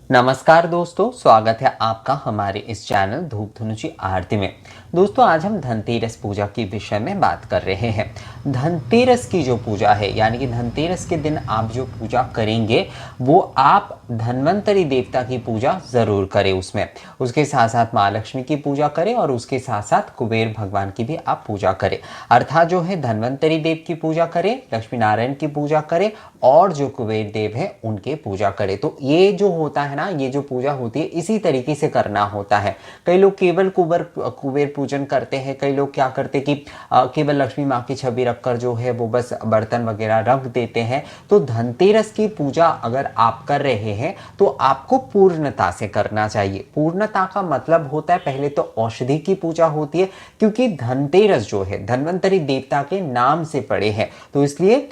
नमस्कार दोस्तों, स्वागत है आपका हमारे इस चैनल धूप धनुची आरती में। दोस्तों, आज हम धनतेरस पूजा के विषय में बात कर रहे हैं। धनतेरस की जो पूजा है, यानी कि धनतेरस के दिन आप जो पूजा करेंगे वो आप धन्वंतरी देवता की पूजा जरूर करें। उसमें उसके साथ साथ माँ लक्ष्मी की पूजा करें और उसके साथ साथ कुबेर भगवान की भी आप पूजा करें। अर्थात जो है धन्वंतरी देव की पूजा करें, लक्ष्मी नारायण की पूजा करें और जो कुबेर देव है उनके पूजा करें। तो ये जो होता है ना, ये जो पूजा होती है इसी तरीके से करना होता है। कई लोग केवल कुबेर पूजन करते हैं, कई लोग क्या करते कि केवल लक्ष्मी माँ की छवि रखकर जो है वो बस बर्तन वगैरह रख देते हैं। तो धनतेरस की पूजा अगर आप कर रहे हैं तो आपको पूर्णता से करना चाहिए। पूर्णता का मतलब होता है, पहले तो औषधि की पूजा होती है, क्योंकि धनतेरस जो है धन्वंतरी देवता के नाम से पड़े हैं, तो इसलिए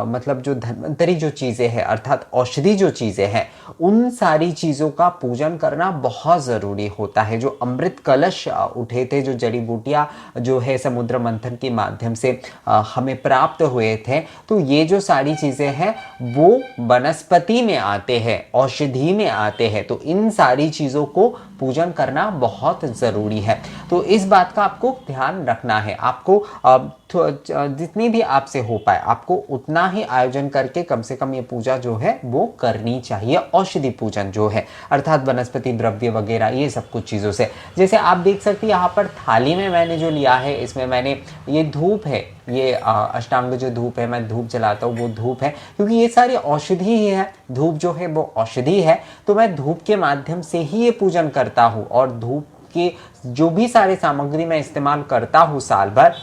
मतलब जो धन्वंतरी जो चीजें हैं अर्थात औषधि जो चीजें हैं उन सारी चीजों का पूजन करना बहुत जरूरी होता है। जो अमृत कलश उठे थे, जो जड़ी बूटियां जो है समुद्र मंथन के माध्यम से हमें प्राप्त हुए थे, तो ये जो सारी चीजें हैं वो वनस्पति में आते हैं, औषधि में आते हैं। तो इन सारी चीजों को पूजन करना बहुत जरूरी है। तो इस बात का आपको ध्यान रखना है। आपको जितनी भी आपसे हो पाए आपको उतना ही आयोजन करके कम से कम ये पूजा जो है वो करनी चाहिए। औषधि पूजन जो है अर्थात वनस्पति द्रव्य वगैरह ये सब कुछ चीज़ों से, जैसे आप देख सकते हैं यहाँ पर थाली में मैंने जो लिया है, इसमें मैंने ये धूप है, ये अष्टांग जो धूप है, मैं धूप जलाता हूँ वो धूप है, क्योंकि ये सारी औषधि ही है। धूप जो है वो औषधि है, तो मैं धूप के माध्यम से ही ये पूजन करता हूँ। और धूप के जो भी सारे सामग्री मैं इस्तेमाल करता हूँ साल भर,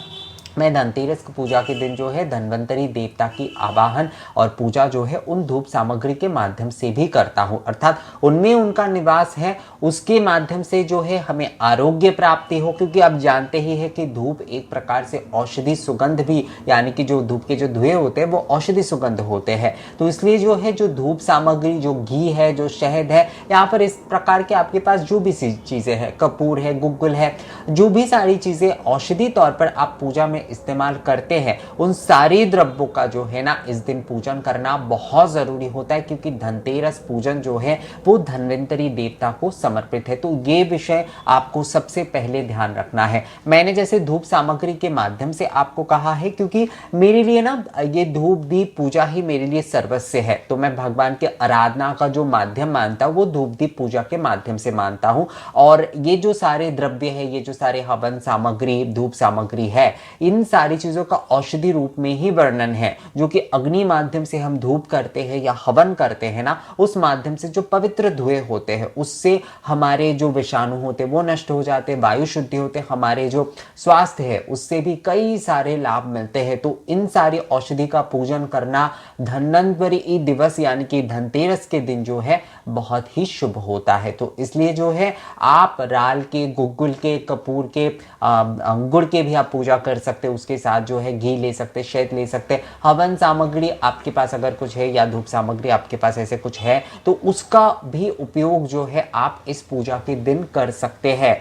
मैं धनतेरस की पूजा के दिन जो है धन्वंतरी देवता की आवाहन और पूजा जो है उन धूप सामग्री के माध्यम से भी करता हूँ। अर्थात उनमें उनका निवास है, उसके माध्यम से जो है हमें आरोग्य प्राप्ति हो, क्योंकि आप जानते ही है कि धूप एक प्रकार से औषधि सुगंध भी, यानी कि जो धूप के जो धुएं होते हैं वो औषधि सुगंध होते हैं। तो इसलिए जो है जो धूप सामग्री, जो घी है, जो शहद है, यहाँ पर इस प्रकार के आपके पास जो भी चीजें हैं, कपूर है, गुग्गुल है, जो भी सारी चीजें औषधि तौर पर आप पूजा में इस्तेमाल करते हैं, उन सारे द्रव्यों का जो है ना इस दिन पूजन करना बहुत जरूरी होता है, क्योंकि धनतेरस पूजन जो है वो धन्वंतरी देवता को समर्पित है। तो ये विषय आपको सबसे पहले ध्यान रखना है। मैंने जैसे धूप सामग्री के माध्यम से आपको कहा है, क्योंकि मेरे लिए ना ये धूप दीप पूजा ही मेरे लिए सर्वस्व है। तो मैं भगवान के आराधना का जो माध्यम मानता हूँ वो धूप दीप पूजा के माध्यम से मानता हूँ। और ये जो सारे द्रव्य है, ये जो सारे हवन सामग्री, धूप सामग्री है, इन सारी चीजों का औषधि रूप में ही वर्णन है, जो कि अग्नि माध्यम से हम धूप करते हैं या हवन करते हैं ना, उस माध्यम से जो पवित्र धुएं होते हैं उससे हमारे जो विषाणु होते हैं वो नष्ट हो जाते हैं, वायु शुद्धि होते हैं, हमारे जो स्वास्थ्य है उससे भी कई सारे लाभ मिलते हैं। तो इन सारी औषधि का पूजन करना धन्वंतरी दिवस यानी कि धनतेरस के दिन जो है बहुत ही शुभ होता है। तो इसलिए जो है आप राल के, गुग्गुल के, कपूर के, गुड़ के भी आप पूजा कर सकते हैं। उसके साथ जो है घी ले सकते, शहद ले सकते। हवन सामग्री आपके पास अगर कुछ है या धूप सामग्री आपके पास ऐसे कुछ है तो उसका भी उपयोग जो है आप इस पूजा के दिन कर सकते हैं।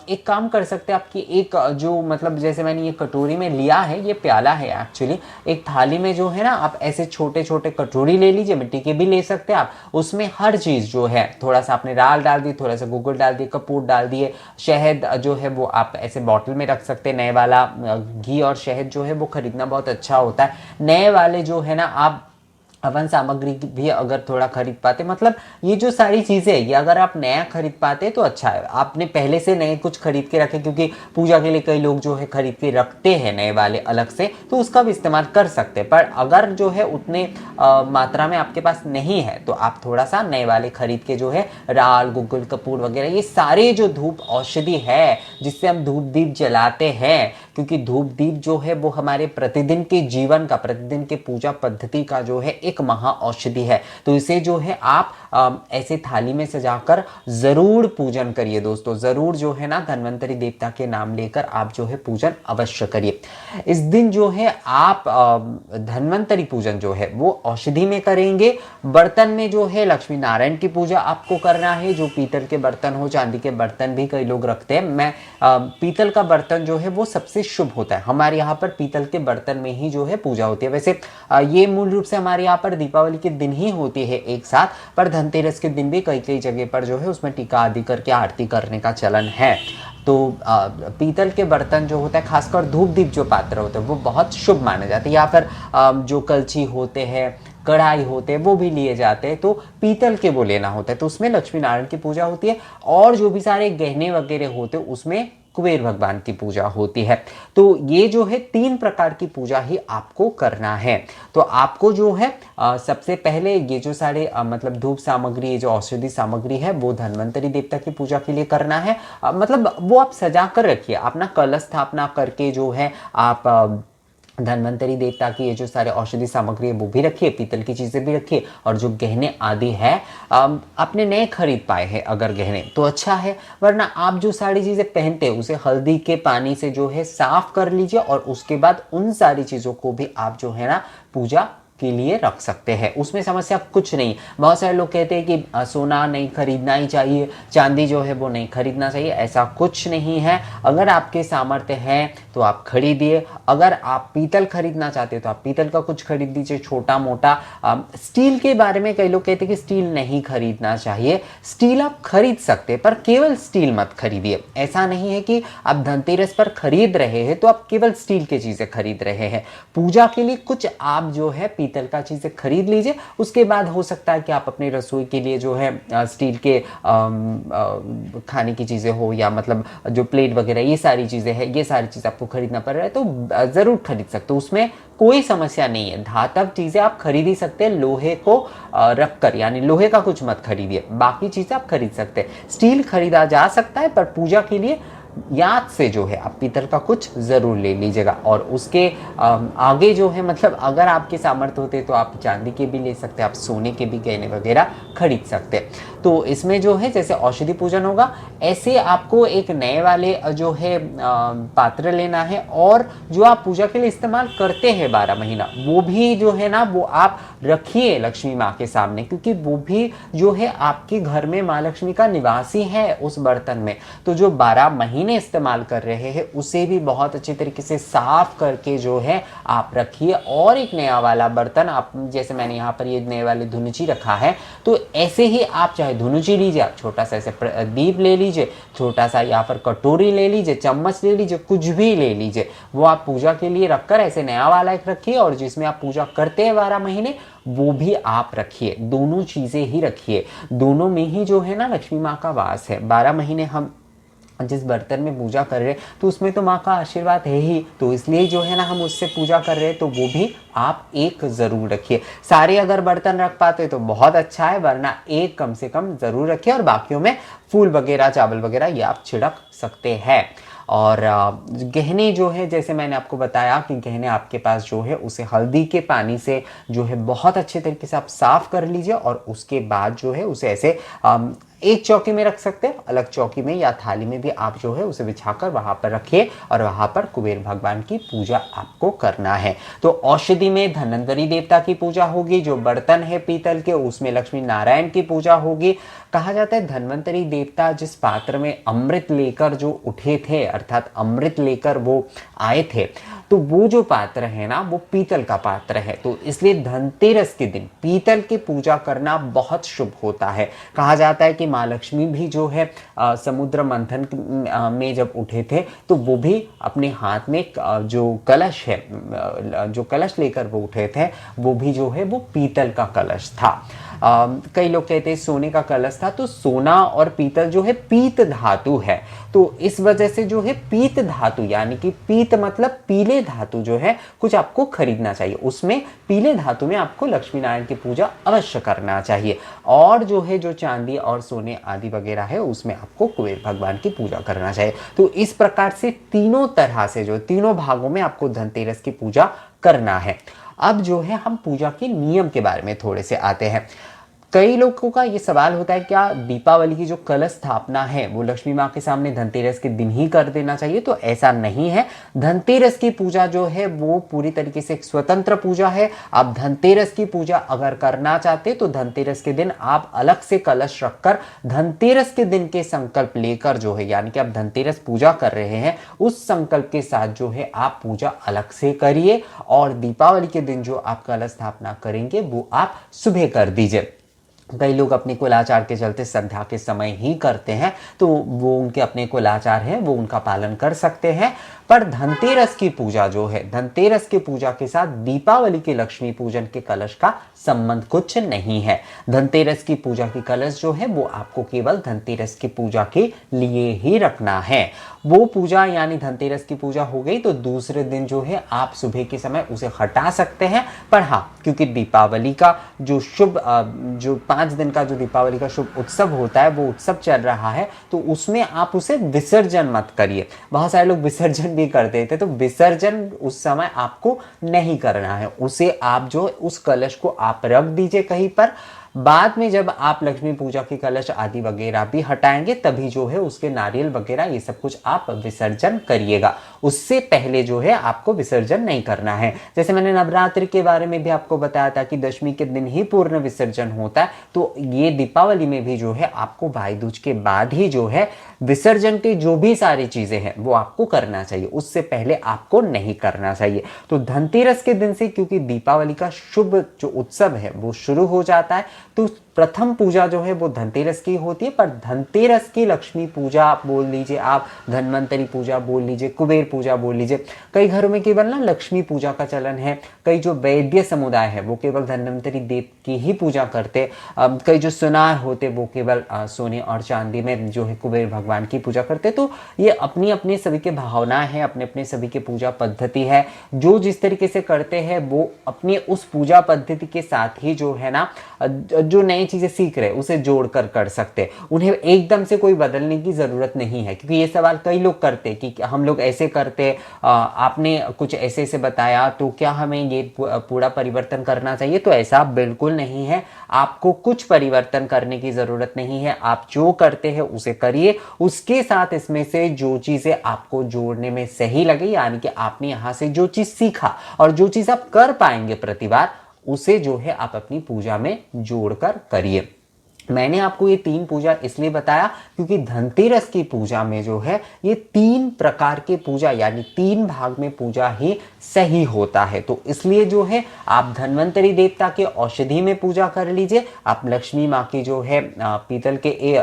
एक काम कर सकते हैं, आपकी एक जो मतलब जैसे मैंने ये कटोरी में लिया है, ये प्याला है एक्चुअली, एक थाली में जो है ना आप ऐसे छोटे छोटे कटोरी ले लीजिए, मिट्टी के भी ले सकते हैं आप। उसमें हर चीज जो है, थोड़ा सा आपने राल डाल दी, थोड़ा सा गुग्गुल डाल दिए, कपूर डाल दिए, शहद जो है वो आप ऐसे बॉटल में रख सकते हैं। नए वाला घी और शहद जो है वो खरीदना बहुत अच्छा होता है। नए वाले जो है ना आप हवन सामग्री भी अगर थोड़ा खरीद पाते, मतलब ये जो सारी चीजें ये अगर आप नया खरीद पाते तो अच्छा है। आपने पहले से नए कुछ खरीद के रखे, क्योंकि पूजा के लिए कई लोग जो है खरीद के रखते हैं नए वाले अलग से, तो उसका भी इस्तेमाल कर सकते हैं। पर अगर जो है उतने मात्रा में आपके पास नहीं है तो आप थोड़ा सा नए वाले खरीद के जो है राल, गुग्गुल, कपूर वगैरह ये सारे जो धूप औषधि है जिससे हम धूप दीप जलाते हैं, क्योंकि धूप दीप जो है वो हमारे प्रतिदिन के जीवन का, प्रतिदिन के पूजा पद्धति का जो है एक महा औषधि है। तो इसे जो है आप ऐसे थाली में सजाकर जरूर पूजन करिए दोस्तों। जरूर जो है ना धन्वंतरी देवता के नाम लेकर आप जो है पूजन अवश्य करिए। इस दिन जो है आप धन्वंतरी पूजन जो है वो औषधि में करेंगे। बर्तन में जो है लक्ष्मी नारायण की पूजा आपको करना है, जो पीतल के बर्तन हो, चांदी के बर्तन भी कई लोग रखते हैं। मैं पीतल का बर्तन जो है वो सबसे शुभ होता है। हमारे यहाँ पर पीतल के बर्तन में ही जो है पूजा होती है। वैसे ये मूल रूप से हमारे यहाँ पर दीपावली के दिन ही होती है एक साथ, पर धनतेरस के दिन भी कई कई जगह पर जो है उसमें टीका आदि करके आरती करने का चलन है। तो पीतल के बर्तन जो होता है, खासकर धूप दीप जो पात्र होते हैं वो बहुत शुभ माने जाते हैं, या फिर जो कलछी होते हैं, कढ़ाई होते हैं, वो भी लिए जाते हैं, तो पीतल के वो लेना होता है, तो उसमें लक्ष्मी नारायण की पूजा होती है। और जो भी सारे गहने वगैरह होते हैं उसमें कुबेर भगवान की पूजा होती है। तो ये जो है 3 प्रकार की पूजा ही आपको करना है। तो आपको जो है सबसे पहले ये जो सारे मतलब धूप सामग्री, ये जो औषधि सामग्री है वो धन्वंतरी देवता की पूजा के लिए करना है। मतलब वो आप सजा कर रखिए, अपना कलश स्थापना करके जो है आप धन्वंतरी देवता की ये जो सारे औषधि सामग्री है वो भी रखिए, पीतल की चीजें भी रखिए, और जो गहने आदि है आपने नए खरीद पाए हैं अगर गहने तो अच्छा है, वरना आप जो सारी चीजें पहनते हैं उसे हल्दी के पानी से जो है साफ कर लीजिए, और उसके बाद उन सारी चीजों को भी आप जो है ना पूजा के लिए रख सकते हैं, उसमें समस्या कुछ नहीं। बहुत सारे लोग कहते हैं कि सोना नहीं खरीदना ही चाहिए, चांदी जो है वो नहीं खरीदना चाहिए, ऐसा कुछ नहीं है। अगर आपके सामर्थ्य है तो आप खरीदिए, अगर आप पीतल खरीदना चाहते हो तो आप पीतल का कुछ खरीद लीजिए छोटा मोटा। स्टील के बारे में कई लोग कहते हैं कि स्टील नहीं खरीदना चाहिए, स्टील आप खरीद सकते हैं पर केवल स्टील मत खरीदिए। ऐसा नहीं है कि आप धनतेरस पर खरीद रहे हैं तो आप केवल स्टील की चीजें खरीद रहे हैं, पूजा के लिए कुछ आप जो है पीतल का चीजें खरीद लीजिए। उसके बाद हो सकता है कि आप अपनी रसोई के लिए जो है स्टील के खाने की चीजें हो, या मतलब जो प्लेट वगैरह ये सारी चीजें हैं, ये सारी चीज आपको खरीदना पड़ रहा है तो जरूर खरीद सकते हो, उसमें कोई समस्या नहीं है। धातव चीजें आप खरीद ही सकते हैं, लोहे को रखकर, यानी लोहे का कुछ मत खरीदिए, बाकी चीजें आप खरीद सकते हैं। स्टील खरीदा जा सकता है पर पूजा के लिए याद से जो है आप पीतल का कुछ जरूर ले लीजिएगा। और उसके आगे जो है मतलब अगर आपके सामर्थ्य होते तो आप चांदी के भी ले सकते हैं, आप सोने के भी गहने वगैरह खरीद सकते हैं। तो इसमें जो है जैसे औषधि पूजन होगा, ऐसे आपको एक नए वाले जो है पात्र लेना है, और जो आप पूजा के लिए इस्तेमाल करते हैं 12 महीना वो भी जो है ना वो आप रखिए लक्ष्मी माँ के सामने, क्योंकि वो भी जो है आपके घर में माँ लक्ष्मी का निवासी है उस बर्तन में। तो जो 12 महीने इस्तेमाल कर रहे हैं उसे भी बहुत अच्छे तरीके से साफ करके जो है आप रखिए। और एक नया वाला बर्तन आप, जैसे मैंने यहाँ पर ये नए वाले धुनुची रखा है, तो ऐसे ही आप चाहे धुनुची लीजिए, आप छोटा सा ऐसे दीप ले लीजिए, छोटा सा यहाँ पर कटोरी ले लीजिए, चम्मच ले लीजिए, कुछ भी ले लीजिए, वो आप पूजा के लिए रखकर ऐसे नया वाला एक रखिए, और जिसमें आप पूजा करते हैं 12 महीने वो भी आप रखिए। दोनों चीजें ही रखिए, दोनों में ही जो है ना लक्ष्मी माँ का वास है। 12 महीने हम जिस बर्तन में पूजा कर रहे हैं तो उसमें तो माँ का आशीर्वाद है ही, तो इसलिए जो है ना हम उससे पूजा कर रहे हैं, तो वो भी आप एक जरूर रखिए। सारे अगर बर्तन रख पाते तो बहुत अच्छा है, वरना एक कम से कम जरूर रखिए, और बाकियों में फूल वगैरह चावल वगैरह ये आप छिड़क सकते हैं। और गहने जो है जैसे मैंने आपको बताया कि गहने आपके पास जो है उसे हल्दी के पानी से जो है बहुत अच्छे तरीके से आप साफ कर लीजिए, और उसके बाद जो है उसे ऐसे एक चौकी में रख सकते हैं, अलग चौकी में या थाली में भी आप जो है उसे बिछाकर वहां पर रखिए, और वहां पर कुबेर भगवान की पूजा आपको करना है। तो औषधि में धन्वंतरी देवता की पूजा होगी, जो बर्तन है पीतल के उसमें लक्ष्मी नारायण की पूजा होगी। कहा जाता है धन्वंतरी देवता जिस पात्र में अमृत लेकर जो उठे थे, अर्थात अमृत लेकर वो आए थे, तो वो जो पात्र है ना वो पीतल का पात्र है, तो इसलिए धनतेरस के दिन पीतल की पूजा करना बहुत शुभ होता है। कहा जाता है कि माँ लक्ष्मी भी जो है समुद्र मंथन में जब उठे थे तो वो भी अपने हाथ में जो कलश है, जो कलश लेकर वो उठे थे, वो भी जो है वो पीतल का कलश था। कई लोग कहते हैं सोने का कलश था, तो सोना और पीतल जो है पीत धातु है, तो इस वजह से जो है पीत धातु यानी कि पीत मतलब पीले धातु जो है कुछ आपको खरीदना चाहिए, उसमें पीले धातु में आपको लक्ष्मी नारायण की पूजा अवश्य करना चाहिए। और जो है जो चांदी और सोने आदि वगैरह है उसमें आपको कुबेर भगवान की पूजा करना चाहिए। तो इस प्रकार से तीनों तरह से जो तीनों भागों में आपको धनतेरस की पूजा करना है। अब जो है हम पूजा के नियम के बारे में थोड़े से आते हैं। कई लोगों का ये सवाल होता है क्या दीपावली की जो कलश स्थापना है वो लक्ष्मी माँ के सामने धनतेरस के दिन ही कर देना चाहिए? तो ऐसा नहीं है। धनतेरस की पूजा जो है वो पूरी तरीके से एक स्वतंत्र पूजा है। आप धनतेरस की पूजा अगर करना चाहते तो धनतेरस के दिन आप अलग से कलश रखकर धनतेरस के दिन के संकल्प लेकर जो है, यानी कि आप धनतेरस पूजा कर रहे हैं उस संकल्प के साथ जो है आप पूजा अलग से करिए, और दीपावली के दिन जो आप कलश स्थापना करेंगे वो आप सुबह कर दीजिए। कई लोग अपने कुलाचार के चलते संध्या के समय ही करते हैं, तो वो उनके अपने कुलाचार हैं, वो उनका पालन कर सकते हैं। पर धनतेरस की पूजा जो है, धनतेरस की पूजा के साथ दीपावली के लक्ष्मी पूजन के कलश का संबंध कुछ नहीं है। धनतेरस की पूजा की कलश जो है वो आपको केवल धनतेरस की पूजा के लिए ही रखना है। वो पूजा यानी धनतेरस की पूजा हो गई तो दूसरे दिन जो है आप सुबह के समय उसे हटा सकते हैं। पर हाँ, क्योंकि दीपावली का जो जो 5 दिन का जो दीपावली का शुभ उत्सव होता है वो उत्सव चल रहा है, तो उसमें आप उसे विसर्जन मत करिए। बहुत सारे लोग विसर्जन भी कर देते, तो विसर्जन उस समय आपको नहीं करना है। उसे आप जो उस कलश को आप रख दीजिए कहीं पर। बाद में जब आप लक्ष्मी पूजा के कलश आदि वगैरह भी हटाएंगे तभी जो है उसके नारियल वगैरह ये सब कुछ आप विसर्जन करिएगा। उससे पहले जो है आपको विसर्जन नहीं करना है। जैसे मैंने नवरात्रि के बारे में भी आपको बताया था कि दशमी के दिन ही पूर्ण विसर्जन होता है, तो ये दीपावली में भी जो है आपको भाई दूज के बाद ही जो है विसर्जन की जो भी सारी चीजें हैं वो आपको करना चाहिए, उससे पहले आपको नहीं करना चाहिए। तो धनतेरस के दिन से क्योंकि दीपावली का शुभ जो उत्सव है वो शुरू हो जाता है, तो प्रथम पूजा जो है वो धनतेरस की होती है। पर धनतेरस की लक्ष्मी पूजा बोल लीजिए, आप धन्वंतरी पूजा बोल लीजिए, कुबेर पूजा बोल लीजिए। कई घरों में केवल ना लक्ष्मी पूजा का चलन है। कई जो वैद्य समुदाय है वो केवल धन्वंतरी देव की ही पूजा करते। कई जो सुनार होते वो केवल सोने और चांदी में जो है कुबेर भगवान की पूजा करते। तो ये अपनी अपनी सभी के भावना है, अपने अपने सभी के पूजा पद्धति है। जो जिस तरीके से करते हैं वो अपनी उस पूजा पद्धति के साथ ही जो है ना जो नई चीजें सीख रहे उसे जोड़कर कर सकते। उन्हें एकदम से कोई बदलने की जरूरत नहीं है, क्योंकि ये सवाल कई लोग करते कि हम लोग ऐसे करते, आपने कुछ ऐसे ऐसे बताया तो क्या हमें ये पूरा परिवर्तन करना चाहिए? तो ऐसा बिल्कुल नहीं है। आपको कुछ परिवर्तन करने की जरूरत नहीं है। आप जो करते हैं उसे करिए, उसके साथ इसमें से जो चीजें आपको जोड़ने में सही लगे, यानी कि आपने यहां से जो चीज सीखा और जो चीज आप कर पाएंगे प्रतिबार, उसे जो है आप अपनी पूजा में जोड़कर करिए। मैंने आपको ये 3 पूजा इसलिए बताया क्योंकि धनतेरस की पूजा में जो है ये 3 प्रकार के पूजा यानी 3 भाग में पूजा ही सही होता है। तो इसलिए जो है आप धन्वंतरी देवता के औषधि में पूजा कर लीजिए, आप लक्ष्मी माँ की जो है पीतल के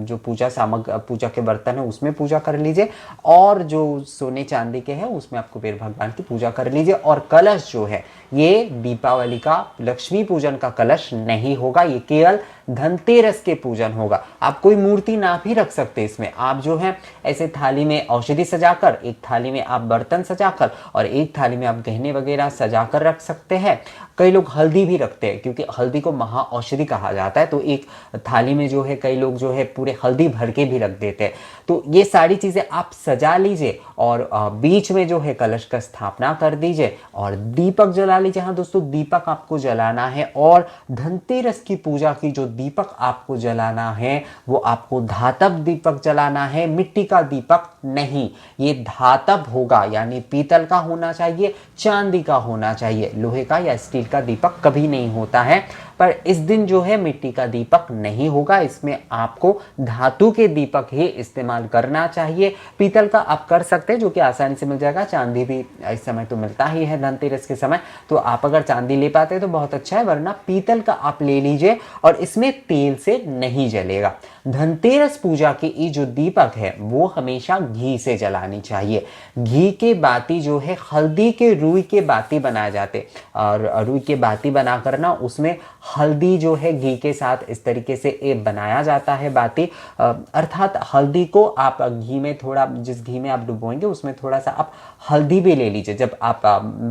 जो पूजा के बर्तन है उसमें पूजा कर लीजिए, और जो सोने चांदी के हैं उसमें आप कुबेर भगवान की पूजा कर लीजिए। और कलश जो है ये दीपावली का लक्ष्मी पूजन का कलश नहीं होगा, ये केवल धनतेरस के पूजन होगा। आप कोई मूर्ति ना भी रख सकते इसमें, आप जो है ऐसे थाली में औषधि सजाकर, एक थाली में आप बर्तन सजाकर और एक थाली में आप गहने वगैरह सजाकर रख सकते हैं। कई लोग हल्दी भी रखते हैं क्योंकि हल्दी को महा औषधि कहा जाता है, तो एक थाली में जो है कई लोग जो है पूरे हल्दी भर के भी रख देते हैं। तो ये सारी चीजें आप सजा लीजिए और बीच में जो है कलश का स्थापना कर दीजिए और दीपक जला लीजिए। हाँ दोस्तों, दीपक आपको जलाना है, और धनतेरस की पूजा की जो दीपक आपको जलाना है वो आपको धातव दीपक जलाना है, मिट्टी का दीपक नहीं। ये धातव होगा, यानी पीतल का होना चाहिए, चांदी का होना चाहिए, लोहे का या स्टील का दीपक कभी नहीं होता है। पर इस दिन जो है मिट्टी का दीपक नहीं होगा, इसमें आपको धातु के दीपक ही इस्तेमाल करना चाहिए। पीतल का आप कर सकते हैं जो कि आसानी से मिल जाएगा, चांदी भी इस समय तो मिलता ही है धनतेरस के समय, तो आप अगर चांदी ले पाते हैं तो बहुत अच्छा है, वरना पीतल का आप ले लीजिए और इसमें तेल से नहीं जलेगा। धनतेरस पूजा की ये जो दीपक है वो हमेशा घी से जलानी चाहिए। घी के बाती जो है हल्दी के रुई के बाती बनाए जाते, और रुई के बाती बनाकर ना उसमें हल्दी जो है घी के साथ इस तरीके से ये बनाया जाता है बाती, अर्थात हल्दी को आप घी में थोड़ा, जिस घी में आप डुबोएंगे उसमें थोड़ा सा आप हल्दी भी ले लीजिए जब आप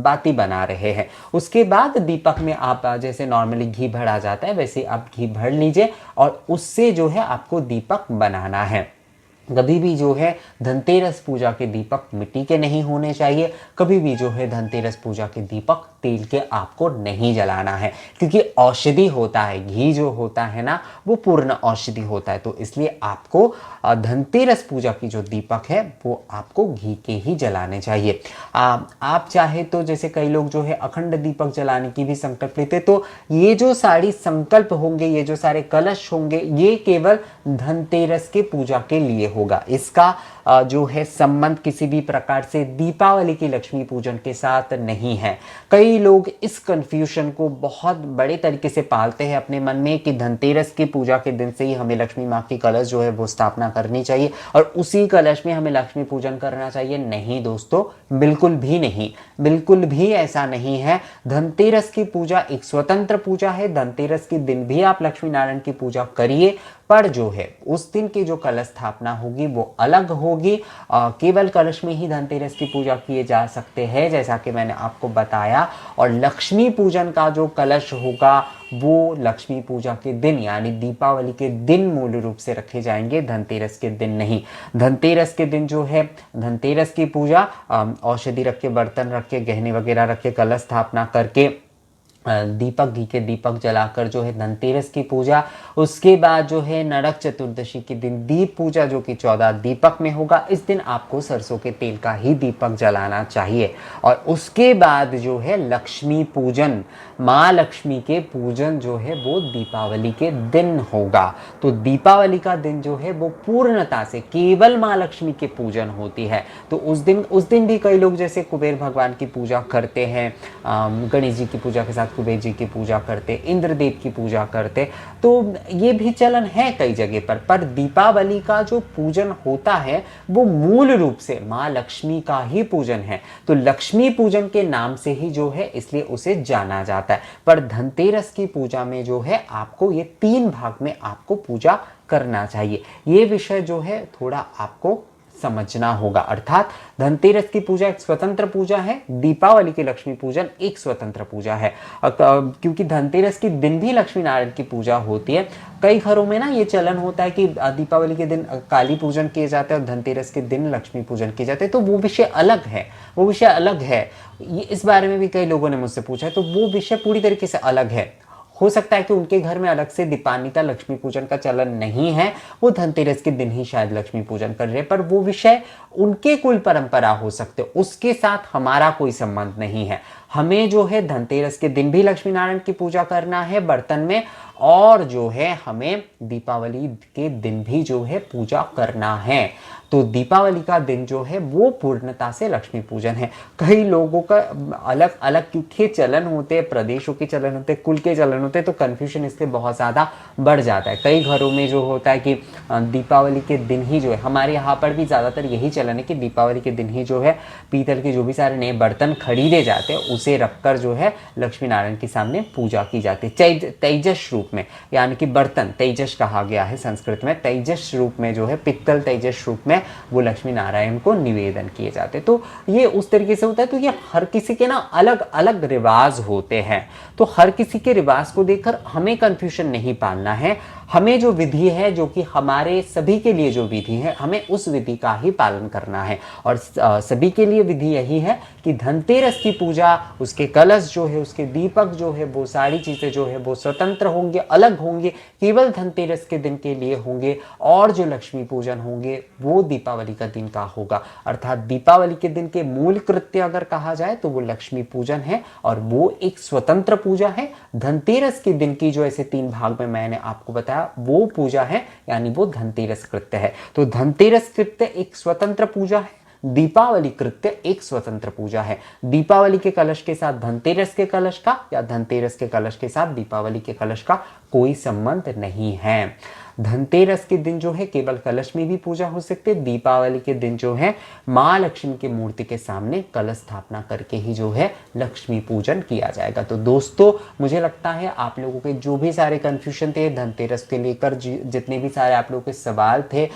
बाती बना रहे हैं। उसके बाद दीपक में आप जैसे नॉर्मली घी भरा जाता है वैसे आप घी भर लीजिए और उससे जो है आपको दीपक बनाना है। कभी भी जो है धनतेरस पूजा के दीपक मिट्टी के नहीं होने चाहिए, कभी भी जो है धनतेरस पूजा के दीपक तेल के आपको नहीं जलाना है, क्योंकि औषधि होता है, घी जो होता है ना वो पूर्ण औषधि होता है। तो इसलिए आपको धनतेरस पूजा की जो दीपक है वो आपको घी के ही जलाने चाहिए। आप चाहे तो जैसे कई लोग जो है अखंड दीपक जलाने की भी संकल्प लेते, तो ये जो सारी संकल्प होंगे, ये जो सारे कलश होंगे, ये केवल धनतेरस के पूजा के लिए होगा। इसका जो है संबंध किसी भी प्रकार से दीपावली की लक्ष्मी पूजन के साथ नहीं है। कई लोग इस कंफ्यूजन को बहुत बड़े तरीके से पालते हैं अपने मन में कि धनतेरस की पूजा के दिन से ही हमें लक्ष्मी माँ की कलश जो है वो स्थापना करनी चाहिए और उसी कलश में हमें लक्ष्मी पूजन करना चाहिए। नहीं दोस्तों, बिल्कुल भी नहीं, बिल्कुल भी ऐसा नहीं है। धनतेरस की पूजा एक स्वतंत्र पूजा है। धनतेरस के दिन भी आप लक्ष्मी नारायण की पूजा करिए, पर जो है उस दिन की जो कलश स्थापना होगी वो अलग होगी। केवल कलश में ही धनतेरस की पूजा किए जा सकते हैं, जैसा कि मैंने आपको बताया। और लक्ष्मी पूजन का जो कलश होगा वो लक्ष्मी पूजा के दिन यानी दीपावली के दिन मूल रूप से रखे जाएंगे, धनतेरस के दिन नहीं। धनतेरस के दिन जो है धनतेरस की पूजा औषधि रख के, बर्तन रख के, गहने वगैरह रख के, कलश स्थापना करके, दीपक, घी के दीपक जलाकर जो है धनतेरस की पूजा। उसके बाद जो है नरक चतुर्दशी के दिन दीप पूजा, जो कि 14 दीपक में होगा। इस दिन आपको सरसों के तेल का ही दीपक जलाना चाहिए। और उसके बाद जो है लक्ष्मी पूजन, माँ लक्ष्मी के पूजन जो है वो दीपावली के दिन होगा। तो दीपावली का दिन जो है वो पूर्णता से केवल माँ लक्ष्मी के पूजन होती है। तो उस दिन भी कई लोग जैसे कुबेर भगवान की पूजा करते हैं, गणेश जी की पूजा के साथ कुबेर जी की पूजा करते, इंद्रदेव की पूजा करते, तो ये भी चलन है कई जगह पर दीपावली का जो पूजन होता है वो मूल रूप से माँ लक्ष्मी का ही पूजन है। तो लक्ष्मी पूजन के नाम से ही जो है इसलिए उसे जाना जाता है। पर धनतेरस की पूजा में जो है आपको ये 3 भाग में आपको पूजा करना चाहिए। ये विषय जो है थोड़ा आपको समझना होगा। अर्थात धनतेरस की पूजा एक स्वतंत्र पूजा है, दीपावली की लक्ष्मी पूजन एक स्वतंत्र पूजा है। क्योंकि धनतेरस के दिन भी लक्ष्मी नारायण की पूजा होती है। कई घरों में ना ये चलन होता है कि दीपावली के दिन काली पूजन किए जाते हैं और धनतेरस के दिन लक्ष्मी पूजन किए जाते हैं, तो वो विषय अलग है, वो विषय अलग है। ये इस बारे में भी कई लोगों ने मुझसे पूछा है, तो वो विषय पूरी तरीके से अलग है। हो सकता है कि उनके घर में अलग से दीपान्विता लक्ष्मी पूजन का चलन नहीं है, वो धनतेरस के दिन ही शायद लक्ष्मी पूजन कर रहे हैं, पर वो विषय उनके कुल परंपरा हो सकते, उसके साथ हमारा कोई संबंध नहीं है। हमें जो है धनतेरस के दिन भी लक्ष्मी नारायण की पूजा करना है बर्तन में, और जो है हमें दीपावली के दिन भी जो है पूजा करना है। तो दीपावली का दिन जो है वो पूर्णता से लक्ष्मी पूजन है। कई लोगों का अलग अलग क्योंकि चलन होते हैं, प्रदेशों के चलन होते हैं, कुल के चलन होते हैं, तो कन्फ्यूजन इससे बहुत ज़्यादा बढ़ जाता है। कई घरों में जो होता है कि दीपावली के दिन ही जो है, हमारे यहाँ पर भी ज़्यादातर यही चलन है कि दीपावली के दिन ही जो है पीतल के जो भी सारे नए बर्तन खरीदे जाते हैं उसे रखकर जो है लक्ष्मी नारायण के सामने पूजा की जाती है तेजस रूप में, यानी कि बर्तन तेजस कहा गया है संस्कृत में, तेजस रूप में जो है पित्तल तेजस रूप में वो लक्ष्मी नारायण को निवेदन किए जाते। तो ये उस तरीके से होता है। तो ये हर किसी के ना अलग अलग रिवाज होते हैं, तो हर किसी के रिवाज को देखकर हमें कंफ्यूजन नहीं पालना है। हमें जो विधि है, जो कि हमारे सभी के लिए जो विधि है, हमें उस विधि का ही पालन करना है। और सभी के लिए विधि यही है कि धनतेरस की पूजा, उसके कलश जो है, उसके दीपक जो है, वो सारी चीजें जो है वो स्वतंत्र होंगे, अलग होंगे, केवल धनतेरस के दिन के लिए होंगे। और जो लक्ष्मी पूजन होंगे वो दीपावली का दिन का होगा। अर्थात दीपावली के दिन के मूल कृत्य अगर कहा जाए तो वो लक्ष्मी पूजन है और वो एक स्वतंत्र पूजा है। धनतेरस के दिन की जो ऐसे 3 भाग में मैंने आपको बताया वो पूजा है, यानी वो धनतेरस कृत्य है। तो धनतेरस कृत्य एक स्वतंत्र पूजा है, दीपावली कृत्य एक स्वतंत्र पूजा है। दीपावली के कलश के साथ धनतेरस के कलश का, या धनतेरस के कलश के साथ दीपावली के कलश का कोई संबंध नहीं है। धनतेरस के दिन जो है केवल कलश में भी पूजा हो सकती है। दीपावली के दिन जो है माँ लक्ष्मी की मूर्ति के सामने कलश स्थापना करके ही जो है लक्ष्मी पूजन किया जाएगा। तो दोस्तों, मुझे लगता है आप लोगों के जो भी सारे कंफ्यूजन थे धनतेरस के लेकर, जितने भी सारे आप लोगों के सवाल थे,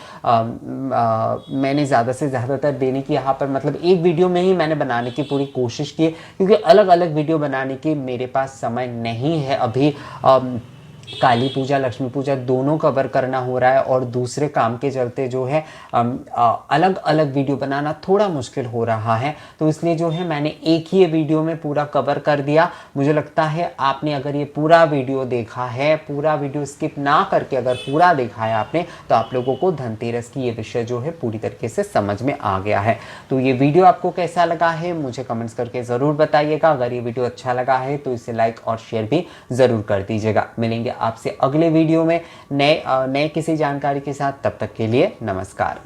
मैंने ज़्यादा से ज़्यादातर देने की यहाँ पर मतलब एक वीडियो में ही मैंने बनाने की पूरी कोशिश की, क्योंकि अलग अलग वीडियो बनाने की मेरे पास समय नहीं है अभी। काली पूजा लक्ष्मी पूजा दोनों कवर करना हो रहा है और दूसरे काम के चलते जो है अलग अलग वीडियो बनाना थोड़ा मुश्किल हो रहा है, तो इसलिए जो है मैंने एक ही वीडियो में पूरा कवर कर दिया। मुझे लगता है आपने अगर ये पूरा वीडियो देखा है, पूरा वीडियो स्किप ना करके अगर पूरा देखा है आपने, तो आप लोगों को धनतेरस की ये विषय जो है पूरी तरीके से समझ में आ गया है। तो ये वीडियो आपको कैसा लगा है मुझे कमेंट्स करके ज़रूर बताइएगा। अगर ये वीडियो अच्छा लगा है तो इसे लाइक और शेयर भी ज़रूर कर दीजिएगा। मिलेंगे आपसे अगले वीडियो में नए किसी जानकारी के साथ। तब तक के लिए नमस्कार।